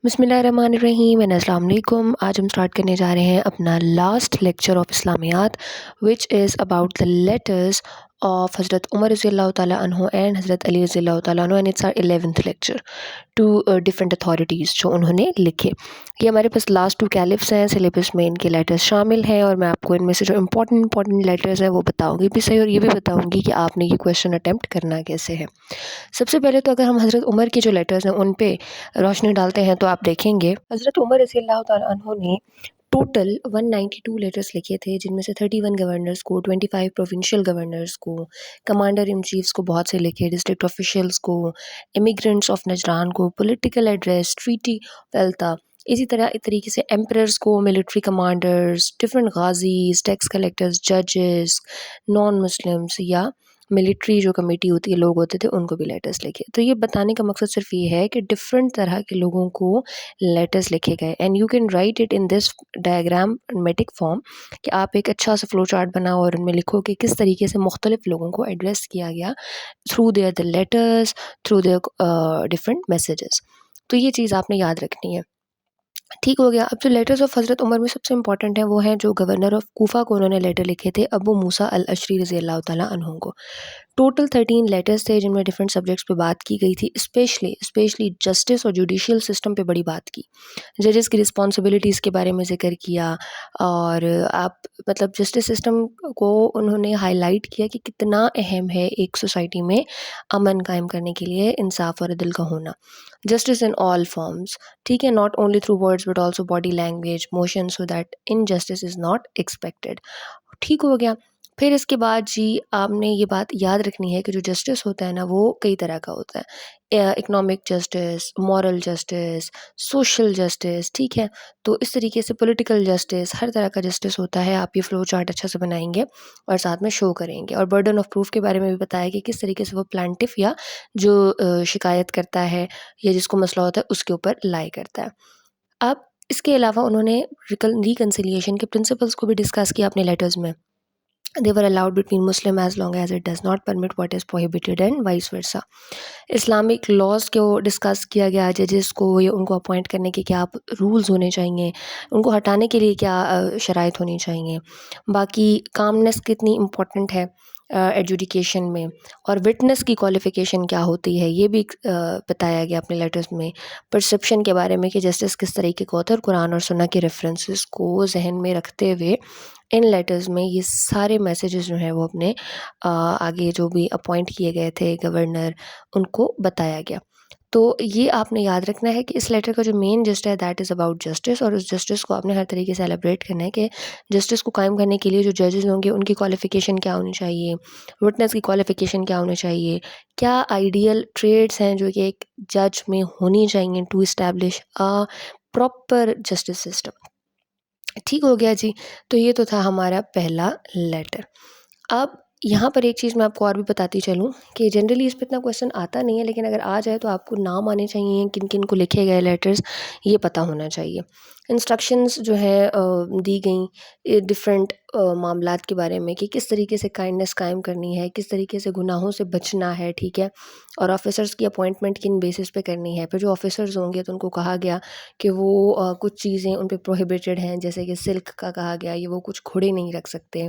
بسم اللہ الرحمن الرحیم and السلام علیکم. آج ہم اسٹارٹ کرنے جا رہے ہیں اپنا لاسٹ لیکچر آف اسلامیات which is about the letters of حضرت عمر رضی اللہ تعالیٰ عنہ اینڈ حضرت علی رضی اللہ تعالیٰ عنہ and it's our 11th lecture to different authorities جو انہوں نے لکھے. یہ ہمارے پاس لاسٹ 2 کیلفس ہیں. سلیبس میں ان کے لیٹرز شامل ہیں اور میں آپ کو ان میں سے جو امپورٹنٹ لیٹرز ہیں وہ بتاؤں گی بھی صحیح اور یہ بھی بتاؤں گی کہ آپ نے یہ کویشچن اٹیمپٹ کرنا کیسے ہے. سب سے پہلے تو اگر ہم حضرت عمر کے جو لیٹرز ہیں ان پہ روشنی ڈالتے ہیں تو آپ دیکھیں گے حضرت عمر رضی اللہ تعالیٰ عنہ نے ٹوٹل 192 لیٹرز لکھے تھے، جن میں سے 31 گورنرز کو، 25 پروونشل گورنرز کو، کمانڈر ان چیفز کو بہت سے لکھے، ڈسٹرکٹ آفیشلز کو، امیگرینٹس آف نجران کو، پولیٹیکل ایڈریس، ٹریٹی ویلتا، اسی طرح اس طریقے سے ایمپررز کو، ملٹری کمانڈرز، ڈفرینٹ غازیز، ٹیکس کلیکٹرز، ججز، نان مسلمس یا ملٹری جو کمیٹی ہوتی ہے لوگ ہوتے تھے ان کو بھی لیٹرز لکھے. تو یہ بتانے کا مقصد صرف یہ ہے کہ ڈفرینٹ طرح کے لوگوں کو لیٹرز لکھے گئے and you can write it in this diagrammatic form کہ آپ ایک اچھا سا فلو چارٹ بناؤ اور ان میں لکھو کہ کس طریقے سے مختلف لوگوں کو ایڈریس کیا گیا through their the letters, through their different messages. تو یہ چیز آپ نے یاد رکھنی ہے. ٹھیک ہو گیا. اب جو لیٹرز آف حضرت عمر میں سب سے امپورٹنٹ ہیں وہ ہیں جو گورنر آف کوفہ کو انہوں نے لیٹر لکھے تھے ابو موسیٰ الاشری رضی اللہ تعالیٰ عنہ کو. ٹوٹل 13 لیٹرز تھے جن میں ڈفرینٹ سبجیکٹس پہ بات کی گئی تھی، اسپیشلی جسٹس اور جوڈیشل سسٹم پہ بڑی بات کی، ججز کی رسپانسبلٹیز کے بارے میں ذکر کیا اور آپ مطلب جسٹس سسٹم کو انہوں نے ہائی لائٹ کیا کہ کتنا اہم ہے ایک سوسائٹی میں امن قائم کرنے کے لیے انصاف اور عدل کا ہونا. جسٹس ان آل فارمز، ٹھیک ہے، not only through words but also body language, motion, so that injustice is not expected. ٹھیک ہو گیا. پھر اس کے بعد جی آپ نے یہ بات یاد رکھنی ہے کہ جو جسٹس ہوتا ہے نا وہ کئی طرح کا ہوتا ہے، economic justice, moral justice, social justice, ٹھیک ہے. تو اس طریقے سے پولیٹیکل جسٹس، ہر طرح کا جسٹس ہوتا ہے. آپ یہ فلو چارٹ اچھا سے بنائیں گے اور ساتھ میں شو کریں گے. اور برڈن آف پروف کے بارے میں بھی بتایا کہ کس طریقے سے وہ پلانٹف یا جو شکایت کرتا ہے یا جس کو مسئلہ ہوتا ہے اس کے اوپر لائی کرتا ہے. اب اس کے علاوہ انہوں نے ریکنسیلیشن کے پرنسپلس کو بھی ڈسکس کیا اپنے لیٹرز میں. They were allowed between Muslim as long as it does not permit what is prohibited and vice versa. Islamic laws کو ڈسکس کیا گیا، ججز کو یا ان کو اپوائنٹ کرنے کے کیا رولز ہونے چاہیے، ان کو ہٹانے کے لیے کیا شرائط ہونی چاہیے. باقی کامنس کتنی امپورٹنٹ ہے ایڈجوڈیکیشن میں، اور وٹنس کی کوالیفیکیشن کیا ہوتی ہے یہ بھی بتایا گیا اپنے لیٹرز میں. پرسپشن کے بارے میں کہ جسٹس کس طریقے کا ہوتا ہے، اور قرآن اور سنہ کے ریفرنسز کو ذہن میں رکھتے ہوئے ان لیٹرز میں یہ سارے میسیجز جو ہیں وہ اپنے آگے جو بھی اپوائنٹ کیے گئے تھے گورنر ان کو بتایا گیا. تو یہ آپ نے یاد رکھنا ہے کہ اس لیٹر کا جو مین جسٹ ہے دیٹ از اباؤٹ جسٹس، اور اس جسٹس کو آپ نے ہر طریقے سے ایلیبریٹ کرنا ہے کہ جسٹس کو قائم کرنے کے لیے جو ججز ہوں گے ان کی کوالیفیکیشن کیا ہونی چاہیے، وٹنس کی کوالیفیکیشن کیا ہونی چاہیے، کیا آئیڈیل ٹریڈس ہیں جو کہ ایک جج میں ہونی چاہیے to establish proper justice system. ٹھیک ہو گیا جی. تو یہ تو تھا ہمارا پہلا لیٹر. اب یہاں پر ایک چیز میں آپ کو اور بھی بتاتی چلوں کہ جنرلی اس پہ اتنا کویشچن آتا نہیں ہے، لیکن اگر آ جائے تو آپ کو نام آنے چاہیے کن کن کو لکھے گئے لیٹرز، یہ پتہ ہونا چاہیے. انسٹرکشنز جو ہیں دی گئیں ڈفرینٹ معاملات کے بارے میں کہ کس طریقے سے کائنڈنس قائم کرنی ہے، کس طریقے سے گناہوں سے بچنا ہے، ٹھیک ہے، اور آفیسرز کی اپوائنٹمنٹ کن بیسس پہ کرنی ہے. پھر جو آفیسرز ہوں گے تو ان کو کہا گیا کہ وہ کچھ چیزیں ان پہ پروہیبیٹڈ ہیں، جیسے کہ سلک کا کہا گیا، یہ وہ کچھ گھوڑے نہیں رکھ سکتے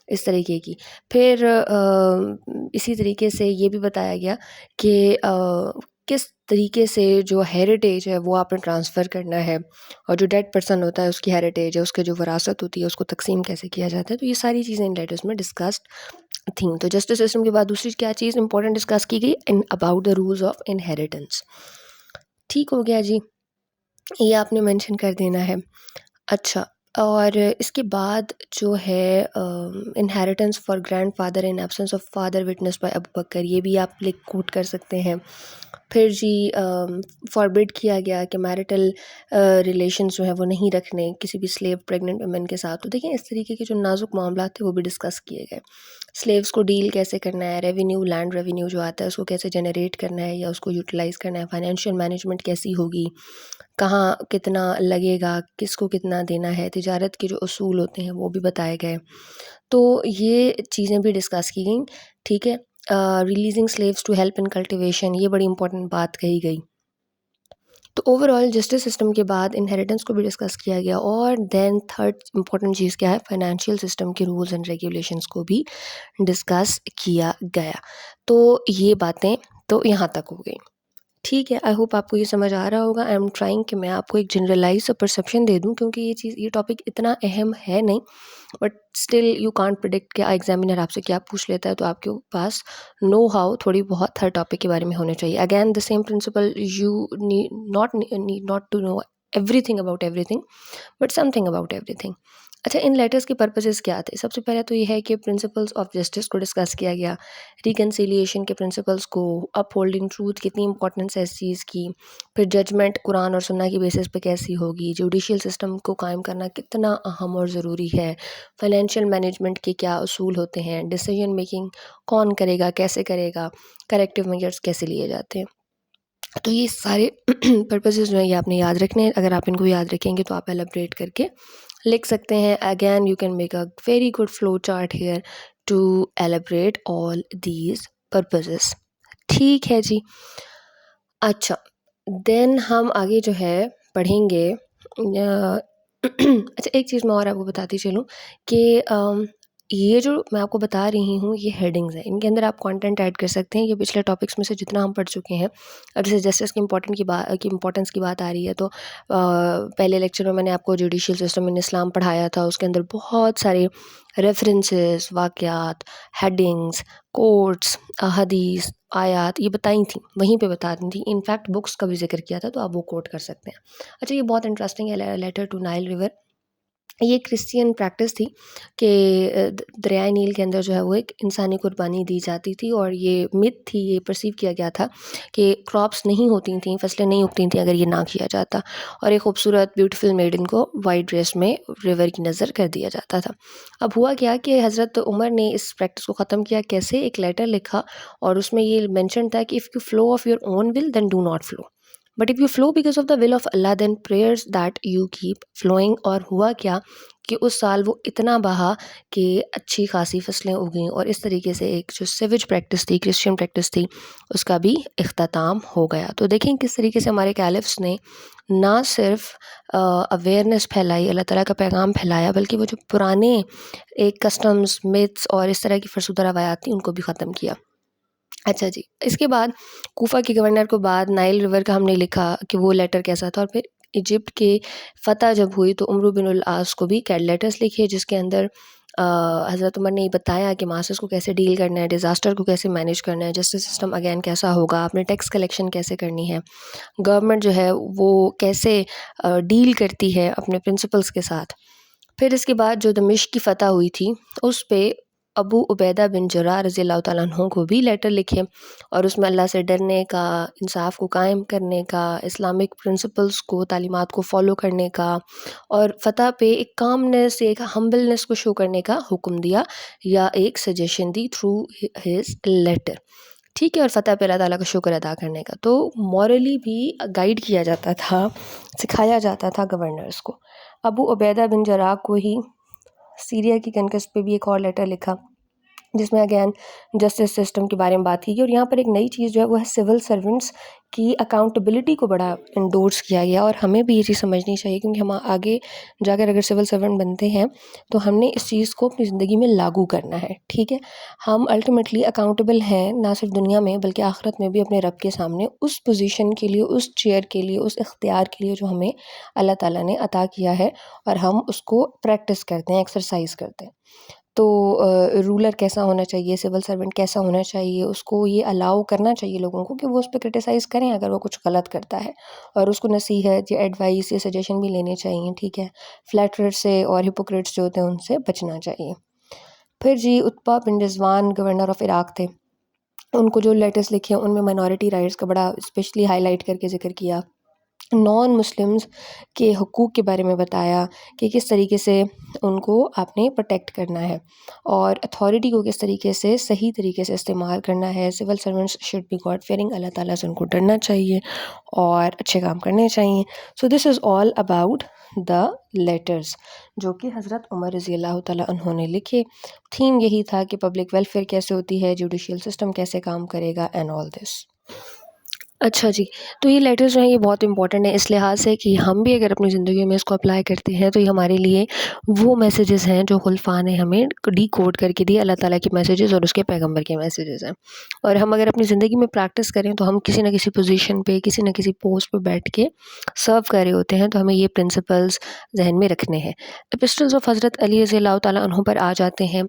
اس طریقے کی. پھر اسی طریقے سے یہ بھی بتایا گیا کہ کس طریقے سے جو ہیریٹیج ہے وہ آپ نے ٹرانسفر کرنا ہے، اور جو ڈیڈ پرسن ہوتا ہے اس کی ہیریٹیج ہے، اس کے جو وراثت ہوتی ہے اس کو تقسیم کیسے کیا جاتا ہے. تو یہ ساری چیزیں ان لیٹرز میں ڈسکسڈ تھیں. تو جسٹس سسٹم کے بعد دوسری کیا چیز امپورٹنٹ ڈسکس کی گئی، about the rules of inheritance. ٹھیک ہو گیا جی، یہ آپ نے مینشن کر دینا ہے. اچھا، اور اس کے بعد جو ہے inheritance for grandfather in absence of father witness by Abu Bakr, یہ بھی آپ کوٹ کر سکتے ہیں. پھر جی فاربڈ کیا گیا کہ میرٹل ریلیشنز جو ہیں وہ نہیں رکھنے کسی بھی سلیو پریگننٹ ویمن کے ساتھ. تو دیکھیں اس طریقے کے جو نازک معاملات تھے وہ بھی ڈسکس کیے گئے. سلیوز کو ڈیل کیسے کرنا ہے، ریونیو، لینڈ ریونیو جو آتا ہے اس کو کیسے جنریٹ کرنا ہے یا اس کو یوٹیلائز کرنا ہے، فائنینشیل مینجمنٹ کیسی ہوگی، کہاں کتنا لگے گا، کس کو کتنا دینا ہے، تجارت کے جو اصول ہوتے ہیں وہ بھی بتائے گئے. تو یہ چیزیں بھی ڈسکس کی گئیں. ٹھیک ہے. Releasing slaves to help in cultivation, یہ بڑی امپورٹنٹ بات کہی گئی. تو اوور آل جسٹس سسٹم کے بعد انہیریٹنس کو بھی ڈسکس کیا گیا، اور دین تھرڈ امپورٹنٹ چیز کیا ہے، فائنینشیل سسٹم کے رولز اینڈ ریگولیشنس کو بھی ڈسکس کیا گیا. تو یہ باتیں تو یہاں تک ہو گئی. ٹھیک ہے، آئی ہوپ آپ کو یہ سمجھ آ رہا ہوگا. آئی ایم ٹرائنگ کہ میں آپ کو ایک جنرلائز پرسیپشن دے دوں، کیونکہ یہ ٹاپک اتنا اہم ہے نہیں، but still you can't predict کہ ایگزامینر آپ سے کیا پوچھ لیتا ہے. تو آپ کے پاس نو ہاؤ تھوڑی بہت ہر ٹاپک کے بارے میں ہونے چاہیے. Again the same principle, you need not to know everything about everything, but something about everything. اچھا، ان لیٹرس کے پرپزز کیا تھے؟ سب سے پہلے تو یہ ہے کہ پرنسپلس آف جسٹس کو ڈسکس کیا گیا، ریکنسیلیشن کے پرنسپلس کو، اپ ہولڈنگ ٹروتھ کتنی امپورٹنس ہے اس چیز کی، پھر ججمنٹ قرآن اور سنہ کی بیسس پہ کیسی ہوگی، جوڈیشیل سسٹم کو قائم کرنا کتنا اہم اور ضروری ہے، فائنینشیل مینجمنٹ کے کیا اصول ہوتے ہیں، ڈیسیجن میکنگ کون کرے گا، کیسے کرے گا، کریکٹیو میجرز کیسے لیے جاتے ہیں. تو یہ سارے پرپزز جو ہیں یہ آپ نے یاد رکھنے ہیں. اگر آپ ان کو یاد رکھیں گے تو آپ ایلیبریٹ کر کے لکھ سکتے ہیں. Again you can make a very good flow chart here to elaborate all these purposes. ٹھیک ہے جی. اچھا، دین ہم آگے جو ہے پڑھیں گے. اچھا، ایک چیز میں اور آپ کو بتاتی چلوں کہ یہ جو میں آپ کو بتا رہی ہوں یہ ہیڈنگز ہیں، ان کے اندر آپ کانٹینٹ ایڈ کر سکتے ہیں. یہ پچھلے ٹاپکس میں سے جتنا ہم پڑھ چکے ہیں، اب جیسے جسٹس کی امپورٹنس کی بات آ رہی ہے، تو پہلے لیکچر میں نے آپ کو جوڈیشیل سسٹم ان اسلام پڑھایا تھا. اس کے اندر بہت سارے ریفرنسز، واقعات، ہیڈنگز، کوٹس، حدیث، آیات یہ بتائی تھیں، وہیں پہ بتا دی تھیں. انفیکٹ بکس کا بھی ذکر کیا تھا، تو آپ وہ کوٹ کر سکتے ہیں. اچھا، یہ بہت انٹرسٹنگ ہے، لیٹر ٹو نائل ریور. یہ کرسچین پریکٹس تھی کہ دریائے نیل کے اندر جو ہے وہ ایک انسانی قربانی دی جاتی تھی، اور یہ مت تھی، یہ پرسیو کیا گیا تھا کہ کراپس نہیں ہوتی تھیں، فصلیں نہیں اگتی تھیں اگر یہ نہ کیا جاتا، اور ایک خوبصورت بیوٹیفل میڈن کو وائٹ ڈریس میں ریور کی نظر کر دیا جاتا تھا. اب ہوا کیا کہ حضرت عمر نے اس پریکٹس کو ختم کیا. کیسے؟ ایک لیٹر لکھا، اور اس میں یہ مینشن تھا کہ if you flow of your own will then do not flow, but if you flow because of the will of Allah then prayers that you keep flowing. اور ہوا کیا کہ اس سال وہ اتنا بہا کہ اچھی خاصی فصلیں اگئیں، اور اس طریقے سے ایک جو سیویج پریکٹس تھی، کرسچین پریکٹس تھی، اس کا بھی اختتام ہو گیا. تو دیکھیں کس طریقے سے ہمارے کیلفس نے نہ صرف اویئرنیس پھیلائی، اللہ تعالیٰ کا پیغام پھیلایا، بلکہ وہ جو پرانے ایک کسٹمز، میتھس اور اس طرح کی فرسودہ روایات تھیں ان کو بھی ختم کیا. اچھا جی، اس کے بعد کوفہ کے گورنر کو بعد نائل ریور کا ہم نے لکھا کہ وہ لیٹر کیسا تھا، اور پھر ایجپٹ کے فتح جب ہوئی تو عمرو بن العاص کو بھی لیٹرز لکھے، جس کے اندر حضرت عمر نے یہ بتایا کہ ماسز کو کیسے ڈیل کرنا ہے، ڈیزاسٹر کو کیسے مینیج کرنا ہے، جسٹس سسٹم اگین کیسا ہوگا، آپ نے ٹیکس کلیکشن کیسے کرنی ہے، گورنمنٹ جو ہے وہ کیسے ڈیل کرتی ہے اپنے پرنسپلز کے ساتھ. پھر اس کے بعد جو دمشق کی فتح ہوئی تھی اس پہ ابو عبیدہ بن جراح رضی اللہ تعالیٰ عنہ کو بھی لیٹر لکھے، اور اس میں اللہ سے ڈرنے کا، انصاف کو قائم کرنے کا، اسلامک پرنسپلز کو، تعلیمات کو فالو کرنے کا، اور فتح پہ ایک کامنس، ایک ہمبلنس کو شو کرنے کا حکم دیا یا ایک سجیشن دی تھرو ہز لیٹر. ٹھیک ہے، اور فتح پہ اللہ تعالیٰ کا شکر ادا کرنے کا. تو مورلی بھی گائیڈ کیا جاتا تھا، سکھایا جاتا تھا گورنرز کو. ابو عبیدہ بن جراح کو ہی سیریا کی کنکسٹ پہ بھی ایک اور لیٹر لکھا، جس میں اگین جسٹس سسٹم کے بارے میں بات کی گئی. اور یہاں پر ایک نئی چیز جو ہے وہ ہے سول سرونٹس کی اکاؤنٹیبلٹی کو بڑا انڈورس کیا گیا، اور ہمیں بھی یہ چیز سمجھنی چاہیے، کیونکہ ہم آگے جا کر اگر سول سرونٹ بنتے ہیں تو ہم نے اس چیز کو اپنی زندگی میں لاگو کرنا ہے. ٹھیک ہے، ہم الٹیمیٹلی اکاؤنٹیبل ہیں نہ صرف دنیا میں بلکہ آخرت میں بھی اپنے رب کے سامنے، اس پوزیشن کے لیے، اس چیئر کے لیے، اس اختیار کے لیے جو ہمیں اللہ تعالیٰ نے عطا کیا ہے، اور ہم اس کو پریکٹس کرتے ہیں، ایکسرسائز کرتے ہیں. تو رولر کیسا ہونا چاہیے، سول سرونٹ کیسا ہونا چاہیے، اس کو یہ الاؤ کرنا چاہیے لوگوں کو کہ وہ اس پہ کرٹیسائز کریں اگر وہ کچھ غلط کرتا ہے، اور اس کو نصیحت یا ایڈوائس یا سجیشن بھی لینے چاہیے. ٹھیک ہے، فلیٹرر سے اور ہپوکریٹس جو ہوتے ہیں ان سے بچنا چاہیے. پھر جی عتبہ بن رضوان گورنر آف عراق تھے، ان کو جو لیٹرز لکھے ان میں مائنورٹی رائٹس کا بڑا اسپیشلی ہائی لائٹ کر کے ذکر کیا، نان مسلمز کے حقوق کے بارے میں بتایا کہ کس طریقے سے ان کو آپ نے پروٹیکٹ کرنا ہے، اور اتھارٹی کو کس طریقے سے صحیح طریقے سے استعمال کرنا ہے. Civil servants should be god fearing, اللہ تعالیٰ سے ان کو ڈرنا چاہیے اور اچھے کام کرنے چاہیے. سو دس از آل اباؤٹ دا لیٹرز جو کہ حضرت عمر رضی اللہ تعالیٰ عنہ نے لکھے. تھیم یہی تھا کہ پبلک ویلفیئر کیسے ہوتی ہے، جوڈیشیل سسٹم کیسے کام کرے گا، اینڈ آل دس. اچھا جی، تو یہ لیٹرز جو ہیں یہ بہت امپورٹنٹ ہیں اس لحاظ سے کہ ہم بھی اگر اپنی زندگی میں اس کو اپلائی کرتے ہیں تو یہ ہمارے لیے وہ میسیجز ہیں جو خلفاء نے ہمیں ڈی کوڈ کر کے دیے، اللہ تعالیٰ کے میسیجز اور اس کے پیغمبر کے میسیجز ہیں. اور ہم اگر اپنی زندگی میں پریکٹس کریں تو ہم کسی نہ کسی پوزیشن پہ، کسی نہ کسی پوسٹ پہ بیٹھ کے سرو کر رہے ہوتے ہیں، تو ہمیں یہ پرنسپلز ذہن میں رکھنے ہیں. ایپسٹلز آف حضرت علی رضی اللہ تعالیٰ عنہ پر آ جاتے ہیں.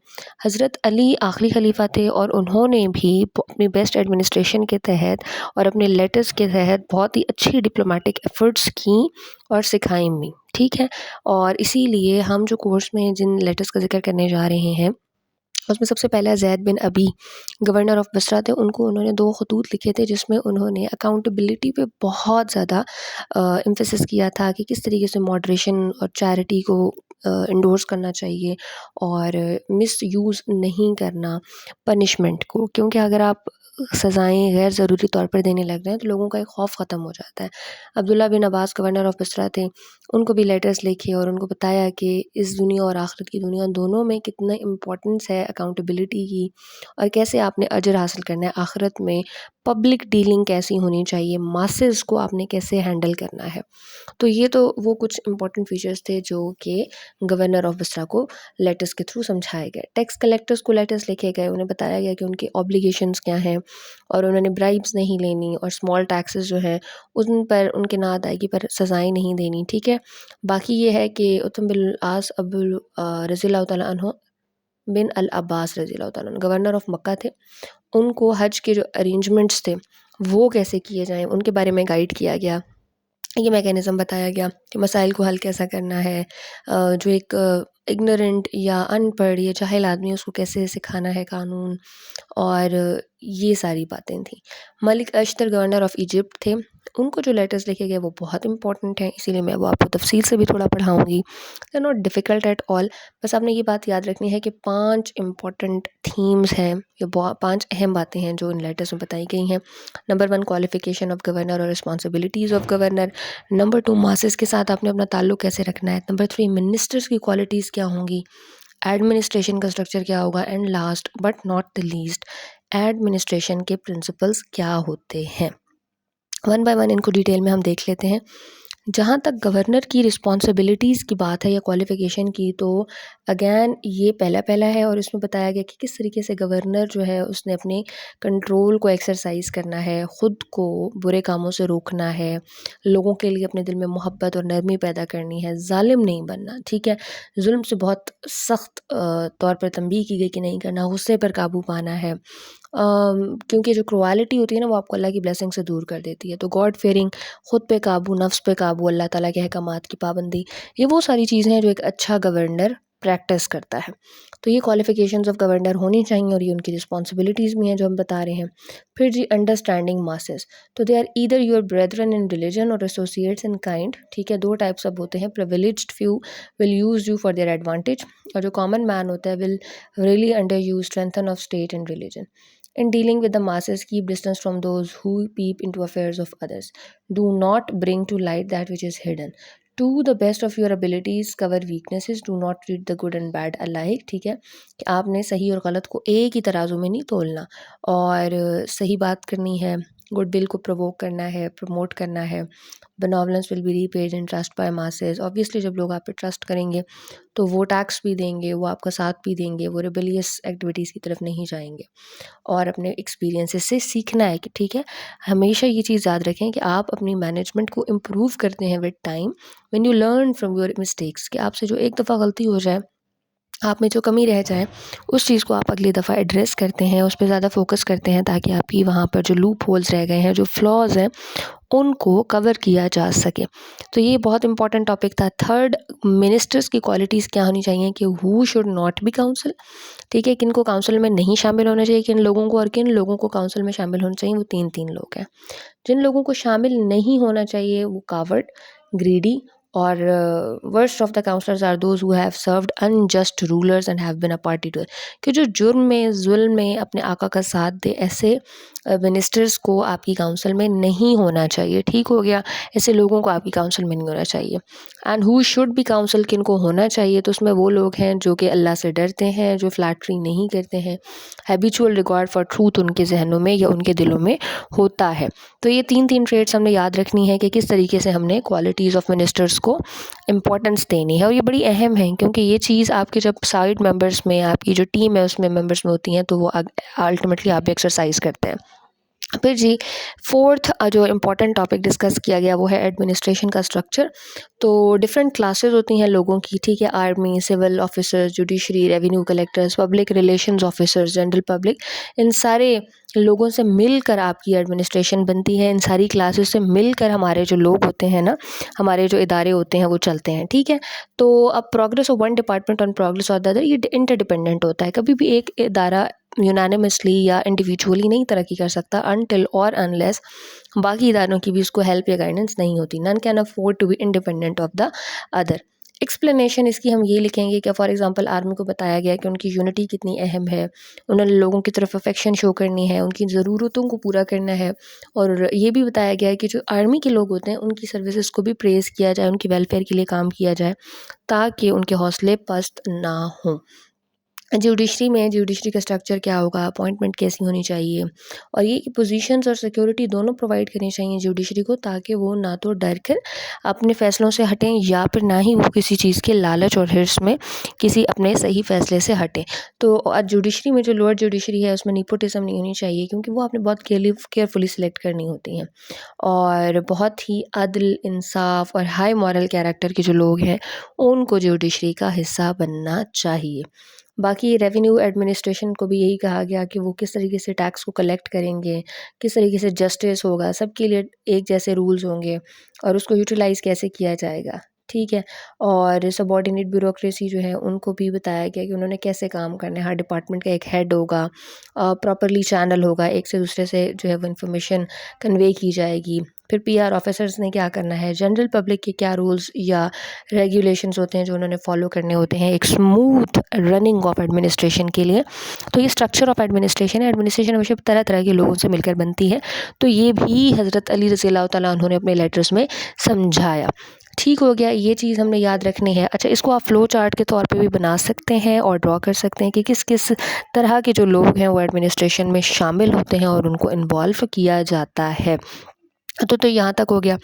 حضرت علی آخری خلیفہ تھے اور انہوں نے بھی اپنی بیسٹ ایڈمنسٹریشن کے تحت اور اپنے لیٹرز کے تحت بہت ہی اچھی ڈپلومیٹک ایفرٹس کیں اور سکھائیں بھی، ٹھیک ہے. اور اسی لیے ہم جو کورس میں جن لیٹرز کا ذکر کرنے جا رہے ہیں اس میں سب سے پہلا زید بن ابی گورنر آف بصرہ تھے. ان کو انہوں نے 2 خطوط لکھے تھے جس میں انہوں نے اکاؤنٹیبلٹی پہ بہت زیادہ ایمفیسس کیا تھا کہ کس طریقے سے ماڈریشن اور چیریٹی کو انڈورس کرنا چاہیے اور مس یوز نہیں کرنا پنشمنٹ کو، کیونکہ اگر آپ سزائیں غیر ضروری طور پر دینے لگ رہے ہیں تو لوگوں کا ایک خوف ختم ہو جاتا ہے. عبداللہ بن عباس گورنر آف بصرہ تھے. ان کو بھی لیٹرز لکھے اور ان کو بتایا کہ اس دنیا اور آخرت کی دنیا دونوں میں کتنا امپورٹنس ہے اکاؤنٹیبلٹی کی، اور کیسے آپ نے اجر حاصل کرنا ہے آخرت میں، پبلک ڈیلنگ کیسی ہونی چاہیے، ماسز کو آپ نے کیسے ہینڈل کرنا ہے. تو یہ تو وہ کچھ امپورٹنٹ فیچرز تھے جو کہ گورنر آف بصرہ کو لیٹرز کے تھرو سمجھائے گئے. ٹیکس کلیکٹرز کو لیٹرز لکھے گئے، انہیں بتایا گیا کہ ان کی اوبلیگیشنز کیا ہیں اور انہوں نے برائبس نہیں لینی اور اسمال ٹیکسز جو ہیں ان پر ان کے نا ادائیگی پر سزائیں نہیں دینی، ٹھیک ہے. باقی یہ ہے کہ عتم بن العاص رضی اللہ تعالیٰ عنہ بن العباس رضی اللہ تعالیٰ عنہ گورنر آف مکہ تھے. ان کو حج کے جو ارینجمنٹس تھے وہ کیسے کیے جائیں ان کے بارے میں گائیڈ کیا گیا. یہ میکینزم بتایا گیا کہ مسائل کو حل کیسا کرنا ہے، جو ایک اگنورنٹ یا ان پڑھ یا جاہل آدمی اس کو کیسے سکھانا ہے قانون، اور یہ ساری باتیں تھیں. ملک اشتر گورنر آف ایجپٹ تھے. ان کو جو لیٹرز لکھے گئے وہ بہت امپورٹنٹ ہیں، اسی لیے میں وہ آپ کو تفصیل سے بھی تھوڑا پڑھاؤں گی. They not difficult at all. بس آپ نے یہ بات یاد رکھنی ہے کہ 5 امپورٹنٹ تھیمز ہیں، یہ 5 اہم باتیں ہیں جو ان لیٹرز میں بتائی گئی ہیں. نمبر 1 کوالیفیکیشن آف گورنر اور responsibilities of governor. Number 2 masses کے ساتھ آپ نے اپنا تعلق کیسے رکھنا ہے. نمبر 3 منسٹرز کی کوالٹیز کیا ہوں گی. ایڈمنسٹریشن کا اسٹرکچر کیا ہوگا. And last but not the least administration کے پرنسپلز کیا ہوتے ہیں. 1 بائی 1 ان کو ڈیٹیل میں ہم دیکھ لیتے ہیں. جہاں تک گورنر کی رسپانسبلٹیز کی بات ہے یا کوالیفیکیشن کی، تو اگین یہ پہلا ہے اور اس میں بتایا گیا کہ کس طریقے سے گورنر جو ہے اس نے اپنے کنٹرول کو ایکسرسائز کرنا ہے، خود کو برے کاموں سے روکنا ہے، لوگوں کے لیے اپنے دل میں محبت اور نرمی پیدا کرنی ہے، ظالم نہیں بننا، ٹھیک ہے. ظلم سے بہت سخت طور پر تنبیہ کی گئی کہ نہیں کرنا، غصے پر قابو پانا ہے، کیونکہ جو کروالٹی ہوتی ہے نا وہ آپ کو اللہ کی بلیسنگ سے دور کر دیتی ہے. تو گاڈ فیئرنگ، خود پہ قابو، نفس پہ قابو، اللہ تعالیٰ کے احکامات کی پابندی، یہ وہ ساری چیزیں ہیں جو ایک اچھا گورنر پریکٹس کرتا ہے. تو یہ کوالیفیکیشنز آف گورنر ہونی چاہیے اور یہ ان کی رسپانسبلٹیز بھی ہیں جو ہم بتا رہے ہیں. پھر جی انڈرسٹینڈنگ ماسز، تو they are either your brethren in religion اور ایسوسیٹس ان کائنڈ، ٹھیک ہے. 2 ٹائپس اب ہوتے ہیں. Privileged few will use you for their advantage, اور جو کامن مین ہوتا ہے will really under you strengthen of state and religion. In dealing with the masses, keep distance from those who peep into affairs of others. Do not bring to light that which is hidden. To the best of your abilities, cover weaknesses. Do not treat the good and bad alike. ٹھیک ہے کہ آپ نے صحیح اور غلط کو ایک ہی ترازو میں نہیں تولنا، اور صحیح بات کرنی ہے، گڈ ول کو پرووک کرنا ہے، پروموٹ کرنا ہے. benevolence will be repaid in trust by masses. obviously جب لوگ آپ پہ ٹرسٹ کریں گے تو وہ ٹیکس بھی دیں گے، وہ آپ کا ساتھ بھی دیں گے، وہ ریبیلیس ایکٹیویٹیز کی طرف نہیں جائیں گے. اور اپنے ایکسپیرینسز سے سیکھنا ہے کہ ٹھیک ہے. ہمیشہ یہ چیز یاد رکھیں کہ آپ اپنی مینجمنٹ کو امپروو کرتے ہیں with time when you learn from your mistakes, کہ آپ سے جو ایک دفعہ غلطی ہو جائے، آپ میں جو کمی رہ جائے، اس چیز کو آپ اگلی دفعہ ایڈریس کرتے ہیں، اس پہ زیادہ فوکس کرتے ہیں تاکہ آپ کی وہاں پر جو لوپ ہولز رہ گئے ہیں، جو فلاز ہیں، ان کو کور کیا جا سکے. تو یہ بہت امپورٹنٹ ٹاپک تھا. 3 منسٹرز کی کوالٹیز کیا ہونی چاہیے کہ who should not be council, ٹھیک ہے. کن کو کاؤنسل میں نہیں شامل ہونا چاہیے، کن لوگوں کو، اور کن لوگوں کو کاؤنسل میں شامل ہونا چاہیے. وہ 3 لوگ ہیں. جن لوگوں کو شامل نہیں ہونا چاہیے وہ کاورڈ، گریڈی اور worst of the counselors are those who have served unjust rulers and have been a party to it. کہ جو جرم میں ظلم میں اپنے آقا کا ساتھ دے، ایسے منسٹرز کو آپ کی کاؤنسل میں نہیں ہونا چاہیے. ٹھیک ہو گیا، ایسے لوگوں کو آپ کی کاؤنسل میں نہیں ہونا چاہیے. And who should be council, کن کو ہونا چاہیے؟ تو اس میں وہ لوگ ہیں جو کہ اللہ سے ڈرتے ہیں، جو فلیٹری نہیں کرتے ہیں، ہیبیچول ریگارڈ فار ٹروتھ ان کے ذہنوں میں یا ان کے دلوں میں ہوتا ہے. تو یہ تین ٹریٹس ہم نے یاد رکھنی ہے کہ کس طریقے سے ہم نے کوالٹیز آف منسٹرز کو امپورٹنس دینی ہے. اور یہ بڑی اہم ہے کیونکہ یہ چیز آپ کے جب سائڈ ممبرس میں، آپ کی جو ٹیم ہے اس میں ممبرس میں ہوتی ہیں تو وہ الٹیمیٹلی آپ بھی ایکسرسائز کرتے ہیں. پھر جی فورتھ جو امپورٹنٹ ٹاپک ڈسکس کیا گیا وہ ہے ایڈمنسٹریشن کا اسٹرکچر. تو ڈفرینٹ کلاسز ہوتی ہیں لوگوں کی، ٹھیک ہے، army, civil officers, judiciary, revenue collectors, public relations officers, general public. ان سارے لوگوں سے مل کر آپ کی ایڈمنسٹریشن بنتی ہے. ان ساری کلاسز سے مل کر ہمارے جو لوگ ہوتے ہیں نا، ہمارے جو ادارے ہوتے ہیں وہ چلتے ہیں. ٹھیک ہے، تو اب progress of one department on progress of the other, یہ انٹر ڈپینڈنٹ ہوتا ہے. کبھی بھی ایک ادارہ یونانیمسلی یا انڈیویجولی نہیں ترقی کر سکتا انٹل اور انلیس باقی اداروں کی بھی اس کو ہیلپ یا گائیڈنس نہیں ہوتی. None can afford to be independent of the other. Explanation اس کی ہم یہ لکھیں گے کہ فار ایگزامپل آرمی کو بتایا گیا کہ ان کی یونٹی کتنی اہم ہے، انہوں نے لوگوں کی طرف افیکشن شو کرنی ہے، ان کی ضرورتوں کو پورا کرنا ہے. اور یہ بھی بتایا گیا ہے کہ جو آرمی کے لوگ ہوتے ہیں ان کی سروسز کو بھی پریز کیا جائے، ان کی ویلفیئر کے لیے کام کیا جائے تاکہ ان کے حوصلے پست نہ ہوں. جوڈیشری کا اسٹرکچر کیا ہوگا، اپوائنٹمنٹ کیسی ہونی چاہیے، اور یہ پوزیشنز اور سیکورٹی دونوں پرووائڈ کرنی چاہیے جوڈیشری کو تاکہ وہ نہ تو ڈر کر اپنے فیصلوں سے ہٹیں یا پھر نہ ہی وہ کسی چیز کے لالچ اور ہرس میں کسی اپنے صحیح فیصلے سے ہٹیں. تو جوڈیشری میں جو لوور جوڈیشری ہے اس میں نیپوٹزم نہیں ہونی چاہیے کیونکہ وہ آپ نے بہت کیئرفلی سلیکٹ کرنی ہوتی ہیں، اور بہت ہی عدل، انصاف اور ہائی مورل کیریکٹر کے جو لوگ ہیں ان کو جوڈیشری کا حصہ بننا چاہیے. باقی ریونیو ایڈمنسٹریشن کو بھی یہی کہا گیا کہ وہ کس طریقے سے ٹیکس کو کلیکٹ کریں گے، کس طریقے سے جسٹس ہوگا، سب کے لیے ایک جیسے رولز ہوں گے اور اس کو یوٹیلائز کیسے کیا جائے گا. ٹھیک ہے، اور سبارڈینیٹ بیوروکریسی جو ہے ان کو بھی بتایا گیا کہ انہوں نے کیسے کام کرنا ہے. ہر ڈپارٹمنٹ کا ایک ہیڈ ہوگا، پراپرلی چینل ہوگا، ایک سے دوسرے سے جو ہے وہ انفارمیشن کنوے کی جائے گی. پھر پی آر آفیسرز نے کیا کرنا ہے، جنرل پبلک کے کیا رولز یا ریگولیشنز ہوتے ہیں جو انہوں نے فالو کرنے ہوتے ہیں ایک اسموتھ رننگ آف ایڈمنسٹریشن کے لیے. تو یہ اسٹرکچر آف ایڈمنسٹریشن ہے. ایڈمنسٹریشن ہمیشہ طرح طرح کے لوگوں سے مل کر بنتی ہے. تو یہ بھی حضرت علی رضی اللہ تعالیٰ عنہ نے اپنے لیٹرز میں سمجھایا. ٹھیک ہو گیا، یہ چیز ہم نے یاد رکھنی ہے. اچھا، اس کو آپ فلو چارٹ کے طور پہ بھی بنا سکتے ہیں اور ڈرا کر سکتے ہیں کہ کس کس طرح کے جو لوگ ہیں وہ ایڈمنسٹریشن میں شامل ہوتے ہیں اور ان کو انوالو کیا جاتا ہے. تو یہاں تک ہو گیا.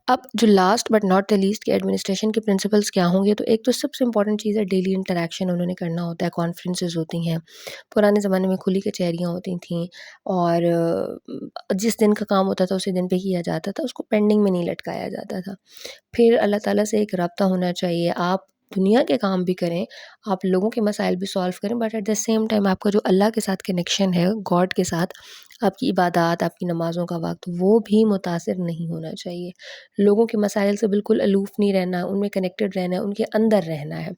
اب جو last but not the least کے ایڈمنسٹریشن کے پرنسپلس کیا ہوں گے، تو ایک تو سب سے امپورٹنٹ چیز ہے ڈیلی انٹریکشن انہوں نے کرنا ہوتا ہے. کانفرنسز ہوتی ہیں، پرانے زمانے میں کھلی کچہریاں ہوتی تھیں اور جس دن کا کام ہوتا تھا اسی دن پہ کیا جاتا تھا، اس کو پینڈنگ میں نہیں لٹکایا جاتا تھا. پھر اللہ تعالیٰ سے ایک رابطہ ہونا چاہیے. آپ دنیا کے کام بھی کریں، آپ لوگوں کے مسائل بھی سالو کریں، but at the same time آپ کا جو اللہ کے ساتھ کنیکشن ہے، گاڈ کے ساتھ، آپ کی عبادات، آپ کی نمازوں کا وقت، وہ بھی متاثر نہیں ہونا چاہیے. لوگوں کے مسائل سے بالکل الوف نہیں رہنا، ان میں کنیکٹڈ رہنا ہے، ان کے اندر رہنا ہے.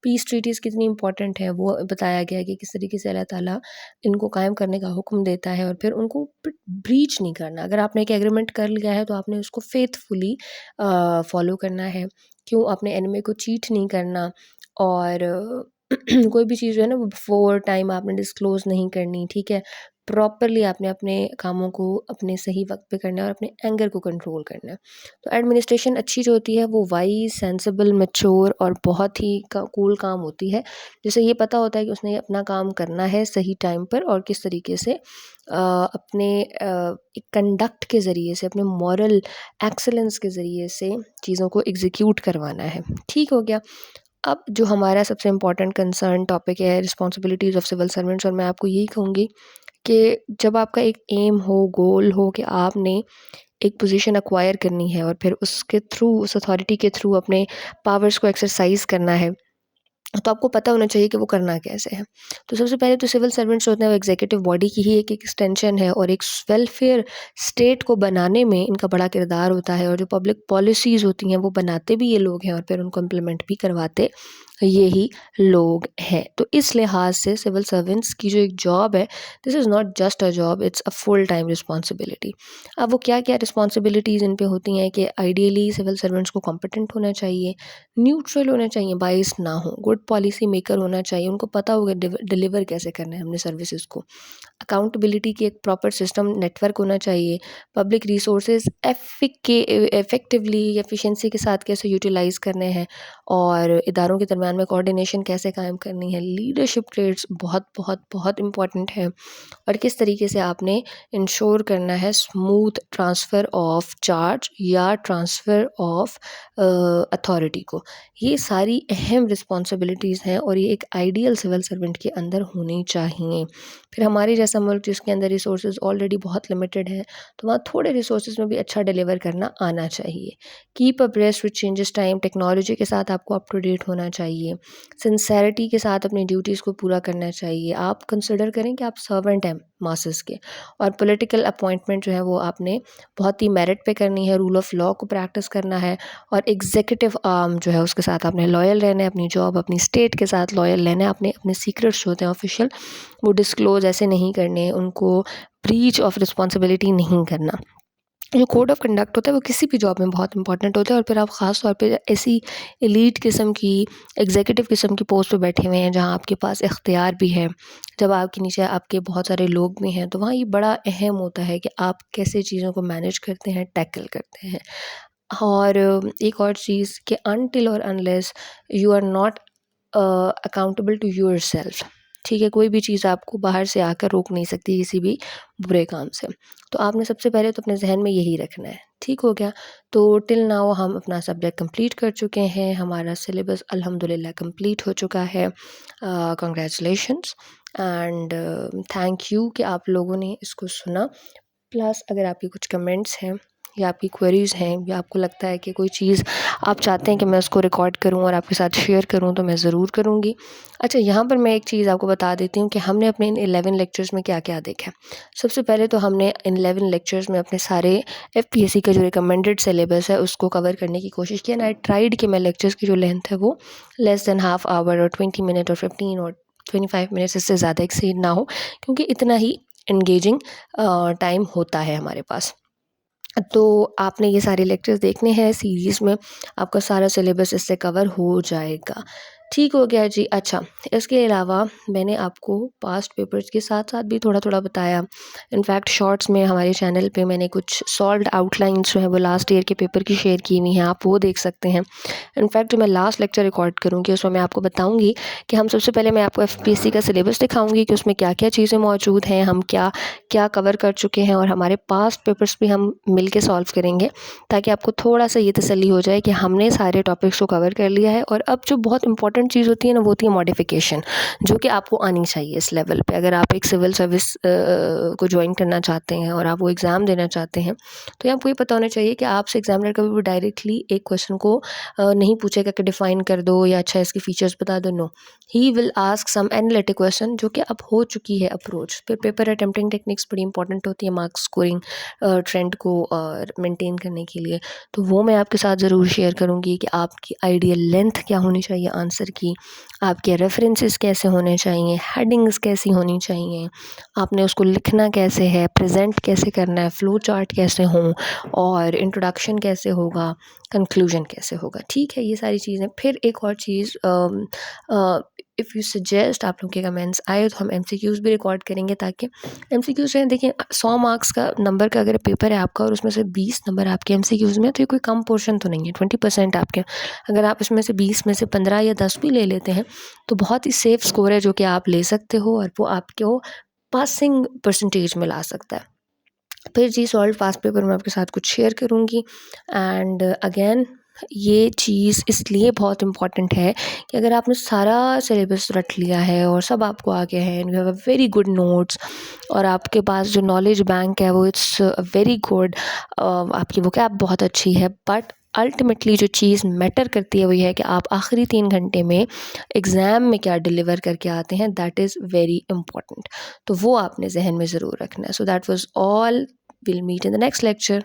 پیس ٹریٹیز کتنی امپورٹنٹ ہے وہ بتایا گیا کہ کس طریقے سے اللہ تعالیٰ ان کو قائم کرنے کا حکم دیتا ہے اور پھر ان کو بریچ نہیں کرنا. اگر آپ نے ایک ایگریمنٹ کر لیا ہے تو آپ نے اس کو فیتھفلی فالو کرنا ہے. کیوں؟ اپنے اینیمی کو چیٹ نہیں کرنا، اور کوئی بھی چیز جو ہے نا وہ بفور ٹائم آپ نے ڈسکلوز نہیں کرنی. ٹھیک ہے، پراپرلی آپ نے اپنے کاموں کو اپنے صحیح وقت پہ کرنا ہے اور اپنے اینگر کو کنٹرول کرنا ہے. تو ایڈمنسٹریشن اچھی جو ہوتی ہے وہ وائز، سینسیبل، میچور اور بہت ہی کول کام ہوتی ہے، جسے یہ پتہ ہوتا ہے کہ اس نے اپنا کام کرنا ہے صحیح ٹائم پر اور کس طریقے سے اپنے کنڈکٹ کے ذریعے سے، اپنے مورل ایکسلنس کے ذریعے سے چیزوں کو ایگزیکیوٹ کروانا ہے. ٹھیک ہو گیا. اب جو ہمارا سب سے امپورٹنٹ کنسرن ٹاپک ہے رسپانسبلٹیز آف سول سرونٹس، اور میں آپ کو یہی کہوں گی کہ جب آپ کا ایک ایم ہو، گول ہو کہ آپ نے ایک پوزیشن ایکوائر کرنی ہے اور پھر اس کے تھرو، اس اتھارٹی کے تھرو اپنے پاورز کو ایکسرسائز کرنا ہے، تو آپ کو پتہ ہونا چاہیے کہ وہ کرنا کیسے ہے. تو سب سے پہلے تو سول سرونٹس ہوتے ہیں وہ ایگزیکٹو باڈی کی ہی ایک ایکسٹینشن ہے، اور ایک ویلفیئر اسٹیٹ کو بنانے میں ان کا بڑا کردار ہوتا ہے. اور جو پبلک پالیسیز ہوتی ہیں وہ بناتے بھی یہ لوگ ہیں اور پھر ان کو امپلیمنٹ بھی کرواتے یہی لوگ ہیں. تو اس لحاظ سے سول سرونٹس کی جو ایک جاب ہے this is not just a job, it's a full time responsibility. اب وہ کیا کیا رسپانسبلٹیز ان پہ ہوتی ہیں کہ آئیڈیلی سول سرونٹس کو کمپٹنٹ ہونا چاہیے, نیوٹرل ہونا چاہیے, بائس نہ ہو, گڈ پالیسی میکر ہونا چاہیے, ان کو پتہ ہوگا ڈلیور کیسے کرنا ہے ہم نے سروسز کو, اکاؤنٹیبلٹی کی ایک پراپر سسٹم نیٹ ورک ہونا چاہیے, پبلک ریسورسز ایفیکٹیولی ایفیشینسی کے ساتھ کیسے یوٹیلائز کرنے ہیں اور اداروں کے درمیان میں کوآرڈینیشن کیسے قائم کرنی ہے, لیڈرشپ ٹریٹس بہت بہت بہت امپورٹنٹ ہے, اور کس طریقے سے آپ نے انشور کرنا ہے اسموتھ ٹرانسفر آف چارج یا ٹرانسفر آف اتھارٹی کو. یہ ساری اہم رسپانسبلٹیز ہیں اور یہ ایک آئیڈیل سول سرونٹ کے اندر ہونی چاہیے. پھر ہمارے جیسا ملک جس کے اندر ریسورسز آلریڈی بہت لمیٹڈ ہیں تو وہاں تھوڑے ریسورسز میں بھی اچھا ڈیلیور کرنا آنا چاہیے. Keep abreast with changes time, technology کے ساتھ آپ کو اپ ٹو ڈیٹ ہونا چاہیے, سنسیرٹی کے ساتھ اپنی ڈیوٹیز کو پورا کرنا چاہیے. آپ کنسیڈر کریں کہ آپ سرونٹ ہیں ماسز کے, اور پولیٹیکل اپوائنٹمنٹ جو ہے وہ آپ نے بہت ہی میرٹ پہ کرنی ہے, رول آف لا کو پریکٹس کرنا ہے, اور ایگزیکٹو آرم جو ہے اس کے ساتھ آپ نے لائل رہنا ہے, اپنی جاب اپنی اسٹیٹ کے ساتھ لائل رہنا ہے, اپنے سیکرٹس ہوتے ہیں آفیشیل وہ ڈسکلوز ایسے نہیں کرنے, ان کو بریچ آف رسپانسبلٹی نہیں کرنا. جو کوڈ آف کنڈکٹ ہوتا ہے وہ کسی بھی جاب میں بہت امپورٹنٹ ہوتا ہے, اور پھر آپ خاص طور پہ ایسی ایلیٹ قسم کی ایگزیکٹو قسم کی پوسٹ پہ بیٹھے ہوئے ہیں جہاں آپ کے پاس اختیار بھی ہے, جب آپ کے نیچے آپ کے بہت سارے لوگ بھی ہیں, تو وہاں یہ بڑا اہم ہوتا ہے کہ آپ کیسے چیزوں کو مینیج کرتے ہیں, ٹیکل کرتے ہیں. اور ایک اور چیز کہ انٹل اور unless you are not accountable to yourself, ٹھیک ہے, کوئی بھی چیز آپ کو باہر سے آ کر روک نہیں سکتی کسی بھی برے کام سے. تو آپ نے سب سے پہلے تو اپنے ذہن میں یہی رکھنا ہے, ٹھیک ہو گیا. تو ٹل ناؤ ہم اپنا سبجیکٹ کمپلیٹ کر چکے ہیں, ہمارا سلیبس الحمدللہ کمپلیٹ ہو چکا ہے. کنگریچولیشنس اینڈ تھینک یو کہ آپ لوگوں نے اس کو سنا. پلس اگر آپ کی کچھ کمنٹس ہیں یا آپ کی کوئریز ہیں یا آپ کو لگتا ہے کہ کوئی چیز آپ چاہتے ہیں کہ میں اس کو ریکارڈ کروں اور آپ کے ساتھ شیئر کروں تو میں ضرور کروں گی. اچھا, یہاں پر میں ایک چیز آپ کو بتا دیتی ہوں کہ ہم نے اپنے ان 11 لیکچرز میں کیا کیا دیکھا. سب سے پہلے تو ہم نے ان 11 لیکچرز میں اپنے سارے FPSC کا جو ریکمینڈڈ سلیبس ہے اس کو کور کرنے کی کوشش کی, اینڈ آئی ٹرائیڈ کہ میں لیکچرز کی جو لینتھ ہے وہ لیس دین ہاف آور اور 20 منٹ اور 15 اور 25 منٹس اس سے زیادہ ایکسیڈ نہ ہو, کیونکہ اتنا ہی انگیجنگ ٹائم ہوتا ہے ہمارے پاس. تو آپ نے یہ سارے لیکچرز دیکھنے ہیں سیریز میں, آپ کا سارا سلیبس اس سے کور ہو جائے گا. ٹھیک ہو گیا جی. اچھا, اس کے علاوہ میں نے آپ کو پاسٹ پیپرز کے ساتھ ساتھ بھی تھوڑا تھوڑا بتایا. انفیکٹ شارٹس میں ہمارے چینل پہ میں نے کچھ سالوڈ آؤٹ لائنس جو ہیں وہ لاسٹ ایئر کے پیپر کی شیئر کی ہوئی ہیں, آپ وہ دیکھ سکتے ہیں. انفیکٹ جو میں لاسٹ لیکچر ریکارڈ کروں گی اس میں آپ کو بتاؤں گی کہ ہم سب سے پہلے میں آپ کو FPSC کا سلیبس دکھاؤں گی کہ اس میں کیا کیا چیزیں موجود ہیں, ہم کیا کیا کور کر چکے ہیں, اور ہمارے پاسٹ پیپرز بھی ہم مل کے سالو کریں گے, تاکہ آپ کو تھوڑا سا یہ تسلی ہو جائے کہ ہم نے سارے ٹاپکس کو کور کر لیا ہے. اور اب جو بہت امپورٹنٹ چیز ہوتی ہے نا وہ ہوتی ہے ماڈیفیکیشن, جو کہ آپ کو آنی چاہیے اس لیول پہ. اگر آپ ایک سول سروس کو جوائن کرنا چاہتے ہیں اور آپ وہ ایگزام دینا چاہتے ہیں تو آپ کو یہ پتہ ہونا چاہیے کہ آپ سے ایگزامنر کبھی بھی ڈائریکٹلی ایک کویشچن کو نہیں پوچھے گا کہ ڈیفائن کر دو یا اچھا اس کے فیچرز بتا دو. No, he will ask some analytic question جو کہ اب ہو چکی ہے اپروچ. پھر پیپر اٹمپٹنگ ٹیکنیکس بڑی امپورٹنٹ ہوتی ہے مارکس اسکورنگ ٹرینڈ کو اور مینٹین کرنے کے لیے, تو وہ میں آپ کے ساتھ ضرور شیئر کروں گی کہ آپ کی آئیڈیل لینتھ کیا ہونی چاہیے آنسر کی, آپ کے ریفرنسز کیسے ہونے چاہیے, ہیڈنگز کیسی ہونی چاہیے, آپ نے اس کو لکھنا کیسے ہے, پریزنٹ کیسے کرنا ہے, فلو چارٹ کیسے ہوں, اور انٹروڈکشن کیسے ہوگا, کنکلوژن کیسے ہوگا. ٹھیک ہے, یہ ساری چیزیں. پھر ایک اور چیز, اف یو سجیسٹ آپ لوگوں کے کمنٹس آئے تو ہم MCQs بھی ریکارڈ کریں گے, تاکہ MCQs ہیں دیکھیں 100 مارکس کا نمبر کا اگر پیپر ہے آپ کا اور اس میں سے 20 نمبر آپ کے MCQs میں, تو یہ کوئی کم پورشن تو نہیں ہے. 20% آپ کے, اگر آپ اس میں سے 20 میں سے 15 یا 10 بھی لے لیتے ہیں تو بہت ہی سیف اسکور ہے جو کہ آپ لے سکتے ہو, اور وہ آپ کو پاسنگ پرسنٹیج میں لا سکتا ہے. پھر جی سالوڈ پاس پیپر میں آپ کے ساتھ کچھ شیئر کروں گی. اینڈ اگین یہ چیز اس لیے بہت امپورٹنٹ ہے کہ اگر آپ نے سارا سلیبس رٹ لیا ہے اور سب آپ کو آگے ہے, you have a very good notes, اور آپ کے پاس جو نالج بینک ہے وہ اٹس ویری گڈ, آپ کی وکیب بہت اچھی ہے, بٹ الٹیمیٹلی جو چیز میٹر کرتی ہے وہ یہ ہے کہ آپ آخری 3 گھنٹے میں ایگزام میں کیا ڈیلیور کر کے آتے ہیں, دیٹ از ویری امپورٹنٹ. تو وہ آپ نے ذہن میں ضرور رکھنا ہے. So that was all. We'll meet in the next lecture.